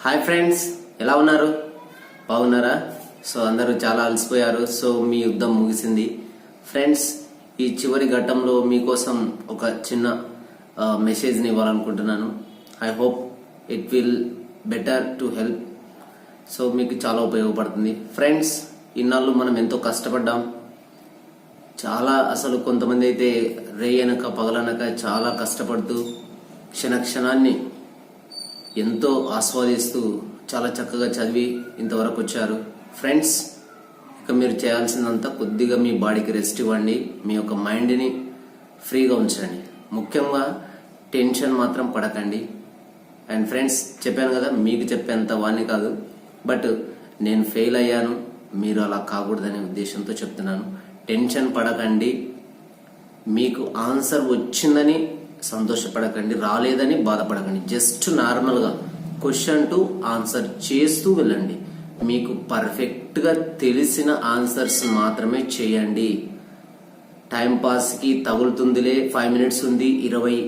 Hi friends, ఎలా ఉన్నారు? బాగున్నారా? సో అందరూ చాలా అలసిపోయారు. సో మీ యుద్ధం ముగిసింది ఫ్రెండ్స్. ఈ చివరి ఘట్టంలో మీకోసం ఒక చిన్న మెసేజ్ని ఇవ్వాలనుకుంటున్నాను. I hope it will better to help. So మీకు చాలా ఉపయోగపడుతుంది ఫ్రెండ్స్. ఇన్నాళ్ళు మనం ఎంతో కష్టపడ్డాం. చాలా అసలు కొంతమంది అయితే రేయనక పగలనక చాలా కష్టపడుతూ క్షణాన్ని ఎంతో ఆస్వాదిస్తూ చాలా చక్కగా చదివి ఇంతవరకు వచ్చారు ఫ్రెండ్స్. ఇక మీరు చేయాల్సిందంతా కొద్దిగా మీ బాడీకి రెస్ట్ ఇవ్వండి, మీ యొక్క మైండ్ని ఫ్రీగా ఉంచండి. ముఖ్యంగా టెన్షన్ మాత్రం పడకండి. అండ్ ఫ్రెండ్స్, చెప్పాను కదా, మీకు చెప్పేంత వాణ్ణి కాదు, బట్ నేను ఫెయిల్ అయ్యాను, మీరు అలా కాకూడదనే ఉద్దేశంతో చెప్తున్నాను. టెన్షన్ పడకండి. మీకు ఆన్సర్ వచ్చిందని సంతోషపడకండి, రాలేదని బాధపడకండి. జస్ట్ నార్మల్గా క్వశ్చన్ టు ఆన్సర్ చేస్తూ వెళ్ళండి. మీకు పర్ఫెక్ట్గా తెలిసిన ఆన్సర్స్ మాత్రమే చేయండి. టైంపాస్కి తగులుతుందిలే, 5 minutes ఉంది, 20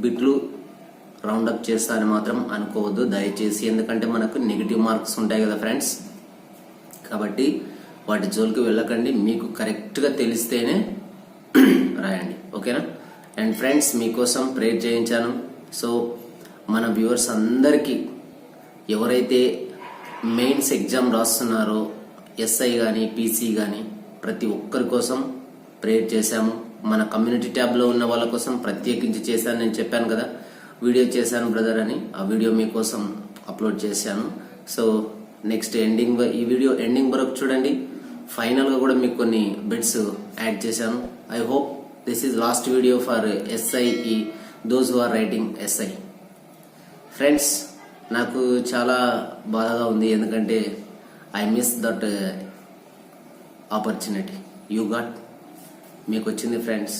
బిట్లు రౌండప్ చేస్తారని మాత్రం అనుకోవద్దు దయచేసి. ఎందుకంటే మనకు నెగిటివ్ మార్క్స్ ఉంటాయి కదా ఫ్రెండ్స్, కాబట్టి వాటి జోలికి వెళ్ళకండి. మీకు కరెక్ట్గా తెలిస్తేనే రాయండి, ఓకేనా? అండ్ ఫ్రెండ్స్, మీకోసం ప్రేయర్ చేయించాను. సో మన వ్యూవర్స్ అందరికీ, ఎవరైతే మెయిన్స్ ఎగ్జామ్ రాస్తున్నారో, ఎస్ఐ కానీ పీసీ కానీ, ప్రతి ఒక్కరి కోసం ప్రేయర్ చేశాము. మన కమ్యూనిటీ ట్యాబ్లో ఉన్న వాళ్ళ కోసం ప్రత్యేకించి చేశాను. నేను చెప్పాను కదా, వీడియో చేశాను బ్రదర్ అని, ఆ వీడియో మీకోసం అప్లోడ్ చేశాను. సో నెక్స్ట్ ఈ వీడియో ఎండింగ్ వరకు చూడండి. ఫైనల్గా కూడా మీకు కొన్ని బిట్స్ యాడ్ చేశాను. I hope this is last video for SI, those who are writing SI. Friends, నాకు చాలా బాధగా ఉంది, ఎందుకంటే I miss that opportunity you got. మీకు వచ్చింది ఫ్రెండ్స్.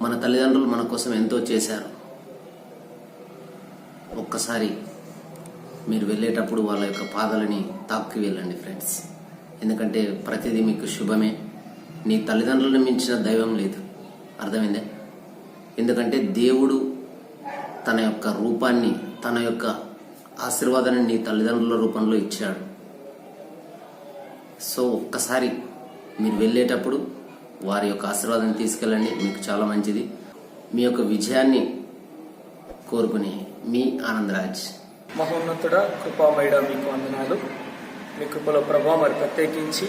మన తల్లిదండ్రులు మన కోసం ఎంతో చేశారు. ఒక్కసారి మీరు వెళ్ళేటప్పుడు వాళ్ళ యొక్క పాదాలని తాక్కి వెళ్ళండి ఫ్రెండ్స్. ఎందుకంటే ప్రతిదీ మీకు శుభమే. నీ తల్లిదండ్రులను మించిన దైవం లేదు, అర్థమైందే? ఎందుకంటే దేవుడు తన యొక్క రూపాన్ని, తన యొక్క ఆశీర్వాదాన్ని నీ తల్లిదండ్రుల రూపంలో ఇచ్చాడు. సో ఒక్కసారి మీరు వెళ్ళేటప్పుడు వారి యొక్క ఆశీర్వాదాన్ని తీసుకెళ్ళండి, మీకు చాలా మంచిది. మీ యొక్క విజయాన్ని కోరుకుని మీ ఆనందరాజ్. మహోన్నతుడా, కృపామయుడా, మీకు వందనాలు. మీ కృపలో ప్రభావం మరి ప్రత్యేకించి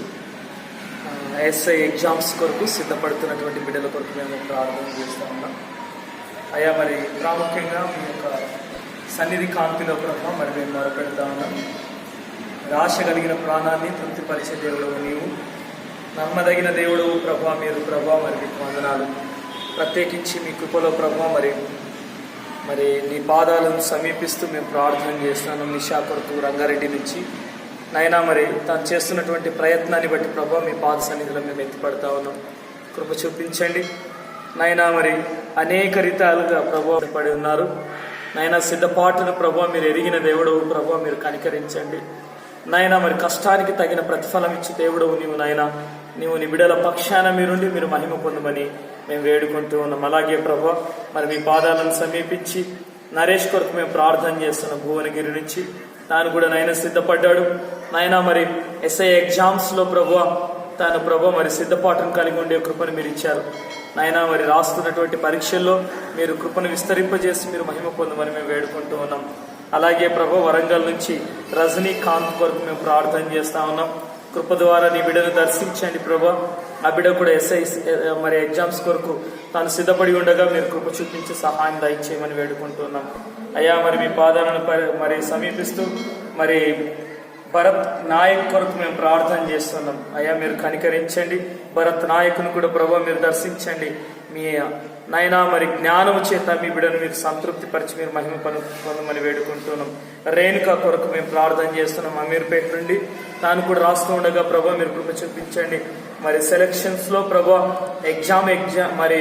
ఎస్ఐ ఎగ్జామ్స్ కొరకు సిద్ధపడుతున్నటువంటి బిడ్డల కొరకు మేము ప్రార్థన చేస్తూ ఉన్నాం. అయ్యా, మరి ప్రాముఖ్యంగా మీ యొక్క సన్నిధి కాంతిలో ప్రభావం మరి మేము మొరపెడతా ఉన్నాం. ఆశ కలిగిన ప్రాణాన్ని తృప్తిపరిచే దేవుడు నీవు, నమ్మదగిన దేవుడు ప్రభా. మీరు ప్రభా మరి మీకు వందనాలు. ప్రత్యేకించి మీ కృపలో ప్రభా మరి నీ పాదాలను సమీపిస్తూ మేము ప్రార్థన చేస్తున్నాం. నిషా కొరకు రంగారెడ్డి నుంచి నైనా మరి తాను చేస్తున్నటువంటి ప్రయత్నాన్ని బట్టి ప్రభా మీ పాద సన్నిధిలో మేము ఎత్తిపడతా ఉన్నాం. కృప చూపించండి నైనా. మరి అనేక రీతాలుగా ప్రభావ పడి ఉన్నారు నైనా. సిద్ధపాటును ప్రభా మీరు ఎరిగిన దేవుడవు ప్రభా, మీరు కనికరించండి నైనా. మరి కష్టానికి తగిన ప్రతిఫలం ఇచ్చి దేవుడవు నీవు నైనా. నీవు నీ బిడ్డల పక్షాన మీరుండి మీరు మహిమ పొందమని మేము వేడుకుంటూ ఉన్నాం. అలాగే ప్రభా మరి మీ పాదాలను సమీపించి నరేష్ కొరకు మేము ప్రార్థన చేస్తున్నాం. భువనగిరి నుంచి తాను కూడా నైనా సిద్ధపడ్డాడు నైనా. మరి ఎస్ఐ ఎగ్జామ్స్లో తాను మరి సిద్ధపాటును కలిగి ఉండే కృపను మీరు ఇచ్చారు నైనా. మరి రాస్తున్నటువంటి పరీక్షల్లో మీరు కృపను విస్తరింపజేసి మీరు మహిమ పొందమని మేము వేడుకుంటూ ఉన్నాం. అలాగే వరంగల్ నుంచి రజనీకాంత్ కొరకు మేము ప్రార్థన చేస్తా ఉన్నాం. కృప ద్వారా నీ బిడ్డను దర్శించండి ప్రభా. ఆ బిడ్డ కూడా ఎస్ఐ మరి ఎగ్జామ్స్ కొరకు తాను సిద్ధపడి ఉండగా మీరు కృప చూపించి సహాయం దయచేయమని వేడుకుంటున్నాం. అయ్యా, మరి మీ పాదాలను మరి సమీపిస్తూ మరి భరత్ నాయక్ కొరకు మేము ప్రార్థన చేస్తున్నాం. అయ్యా, మీరు కనికరించండి. భరత్ నాయకును కూడా ప్రభా మీరు దర్శించండి. మీ నైనా మరి జ్ఞానము చేత మీ బిడ్డను మీరు సంతృప్తి పరిచి మీరు మహిమ పొందమని వేడుకుంటున్నాం. రేణుక కొరకు మేము ప్రార్థన చేస్తున్నాం. అమీర్పేట నుండి తాను కూడా రాస్తూ ఉండగా ప్రభా మీరు కృప చూపించండి. మరి సెలక్షన్స్ లో ప్రభా ఎగ్జామ్ మరి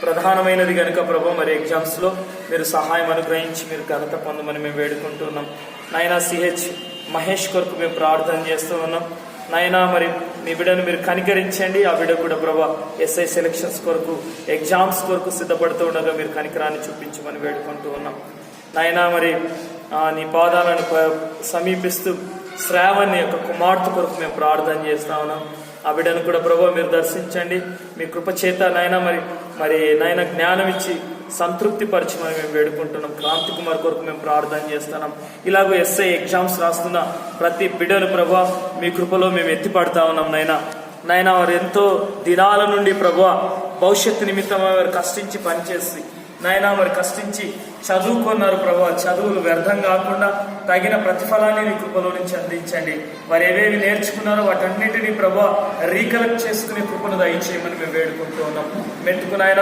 ప్రధానమైనది కనుక ప్రభా మరి ఎగ్జామ్స్ లో మీరు సహాయం అనుగ్రహించి మీరు ఘనత పొందమని మేము వేడుకుంటున్నాం. నైనా సిహెచ్ మహేష్ కొరకు మేము ప్రార్థన చేస్తూ ఉన్నాం. నైనా మరి మీ బిడ్డను మీరు కనికరించండి. ఆ బిడ్డ కూడా ప్రభా ఎస్ఐ సెలక్షన్స్ కొరకు ఎగ్జామ్స్ కొరకు సిద్ధపడుతూ ఉండగా మీరు కనికరాన్ని చూపించమని వేడుకుంటూ ఉన్నాం. నాయనా మరి నీ పాదాలను సమీపిస్తూ శ్రావణి యొక్క కుమార్తె కొరకు మేము ప్రార్థన చేస్తా ఉన్నాం. ఆ బిడ్డను కూడా ప్రభు మీరు దర్శించండి. మీ కృప చేత నాయన మరి నాయన జ్ఞానం ఇచ్చి సంతృప్తి పరిచమని మేము వేడుకుంటున్నాం. క్రాంతి కుమార్ కొరకు మేము ప్రార్థన చేస్తున్నాం. ఇలాగో ఎస్ఐ ఎగ్జామ్స్ రాస్తున్న ప్రతి బిడ్డను ప్రభు మీ కృపలో మేము ఎత్తిపడతా ఉన్నాం. నాయన వారు ఎంతో దినాల నుండి ప్రభు భవిష్యత్తు నిమిత్తం వారు కష్టించి పనిచేసి నాయన మరి కష్టించి చదువుకున్నారు ప్రభు. చదువులు వ్యర్థం కాకుండా తగిన ప్రతిఫలాన్ని మీ కృపలో నుంచి అందించండి. వారు ఏవేవి నేర్చుకున్నారో వాటన్నిటినీ ప్రభు రీకలెక్ట్ చేసుకునే కృపను దయచేయమని మేము వేడుకుంటూ ఉన్నాం. మెట్టుకున్నాయన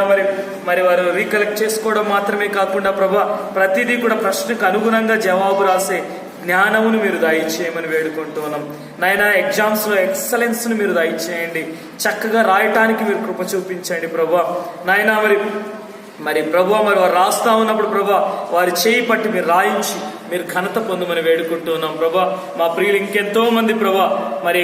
మరి వారు రీకలెక్ట్ చేసుకోవడం మాత్రమే కాకుండా ప్రభు ప్రతిదీ కూడా ప్రశ్నకు అనుగుణంగా జవాబు రాసే జ్ఞానమును మీరు దయచేయమని వేడుకుంటూ ఉన్నాం. నాయన ఎగ్జామ్స్ లో ఎక్సలెన్స్ ను మీరు దయచేయండి. చక్కగా రాయటానికి మీరు కృప చూపించండి ప్రభు. నాయన మరి ప్రభు మరి వారు రాస్తా ఉన్నప్పుడు ప్రభా వారి చేయి పట్టి మీరు రాయించి మీరు ఘనత పొందమని వేడుకుంటూ ఉన్నాం ప్రభా. మా ప్రియులు ఇంకెంతో మంది ప్రభా మరి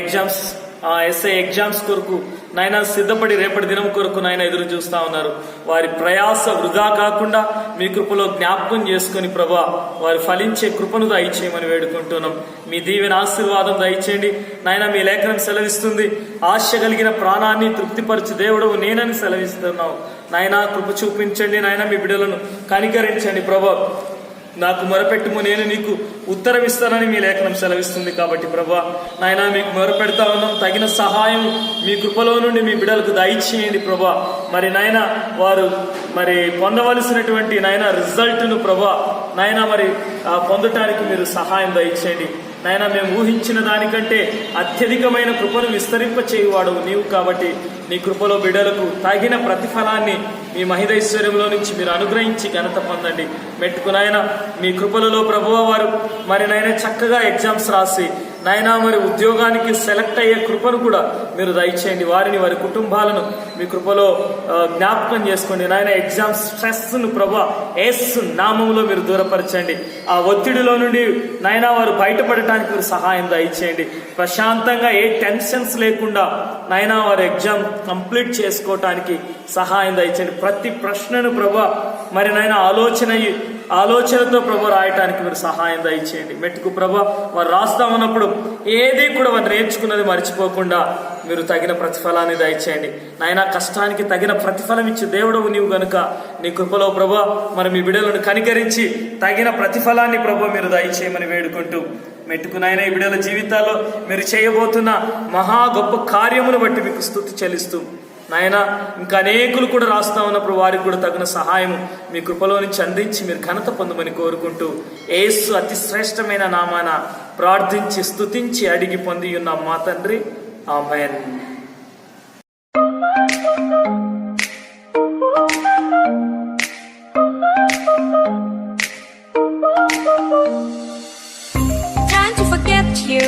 ఎస్ఐ ఎగ్జామ్స్ కొరకు నాయన సిద్ధపడి రేపటి దినం కొరకు నాయన ఎదురు చూస్తా ఉన్నారు. వారి ప్రయాస వృధా కాకుండా మీ కృపలో జ్ఞాపకం చేసుకుని ప్రభా వారి ఫలించే కృపను దయచేయమని వేడుకుంటున్నాం. మీ దీవెన ఆశీర్వాదం దయచేయండి నాయన. మీ లేఖనం సెలవిస్తుంది, ఆశ కలిగిన ప్రాణాన్ని తృప్తిపరచు దేవుడవు నేనని సెలవిస్తున్నావు. నాయన కృప చూపించండి నాయన. మీ బిడ్డలను కనికరించండి ప్రభా. నాకు మొరపెట్టుము నేను నీకు ఉత్తరం ఇస్తానని మీ లేఖనం సెలవిస్తుంది. కాబట్టి ప్రభా నాయన మీకు మొరపెడతా ఉన్నాం. తగిన సహాయం మీ కృపలో నుండి మీ బిడ్డలకు దయచేయండి ప్రభా. మరి నాయన వారు మరి పొందవలసినటువంటి నాయన రిజల్ట్ను ప్రభా నాయన మరి పొందటానికి మీరు సహాయం దయచేయండి నాయన. మేము ఊహించిన దానికంటే అత్యధికమైన కృపను విస్తరింప చేయువాడు నీవు. కాబట్టి నీ కృపలో బిడ్డలకు తగిన ప్రతిఫలాన్ని మీ మహిదైశ్వర్యంలో నుంచి మీరు అనుగ్రహించి ఘనత పొందండి. మెట్టుకునాయన మీ కృపలలో ప్రభువ వారు మరి నాయన చక్కగా ఎగ్జామ్స్ రాసి నాయన మరి ఉద్యోగానికి సెలెక్ట్ అయ్యే కృపను కూడా మీరు దయచేయండి. వారిని వారి కుటుంబాలను మీ కృపలో జ్ఞాపకం చేసుకోండి నాయన. ఎగ్జామ్ స్ట్రెస్ ను ప్రభా యేసు నామములో మీరు దూరపరచండి. ఆ ఒత్తిడిలో నుండి నాయన వారు బయటపడటానికి మీరు సహాయం దయచేయండి. ప్రశాంతంగా ఏ టెన్షన్స్ లేకుండా నాయన వారు ఎగ్జామ్ కంప్లీట్ చేసుకోవటానికి సహాయం దయచేయండి. ప్రతి ప్రశ్నను ప్రభా మరి నాయన ఆలోచనతో ప్రభు రాయటానికి మీరు సహాయం దయచేయండి. మెట్టుకు ప్రభా వారు రాస్తా ఉన్నప్పుడు ఏది కూడా వారు నేర్చుకున్నది మర్చిపోకుండా మీరు తగిన ప్రతిఫలాన్ని దయచేయండి నాయన. కష్టానికి తగిన ప్రతిఫలం ఇచ్చి దేవుడవు నీవు గనుక నీ కృపలో ప్రభా మరి మీ బిడ్డలను కనికరించి తగిన ప్రతిఫలాన్ని ప్రభు మీరు దయచేయమని వేడుకుంటూ మెట్టుకునైనా ఈ బిడ్డల జీవితాల్లో మీరు చేయబోతున్న మహా గొప్ప కార్యమును బట్టి మీకు స్తుతి చెల్లిస్తూ నాయన ఇంకా అనేకులు కూడా రాస్తా ఉన్నప్పుడు వారికి కూడా తగిన సహాయం మీ కృపలో నుంచి అందించి మీరు ఘనత పొందమని కోరుకుంటూ యేసు అతి శ్రేష్టమైన నామాన ప్రార్థించి స్తుతించి అడిగి పొంది ఉన్నాం మా తండ్రి, ఆమేన్. Trying to forget you,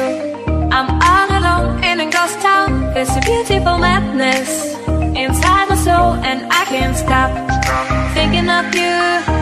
I'm all alone in a ghost town. It's a beautiful madness inside my soul, and I can't stop thinking of you.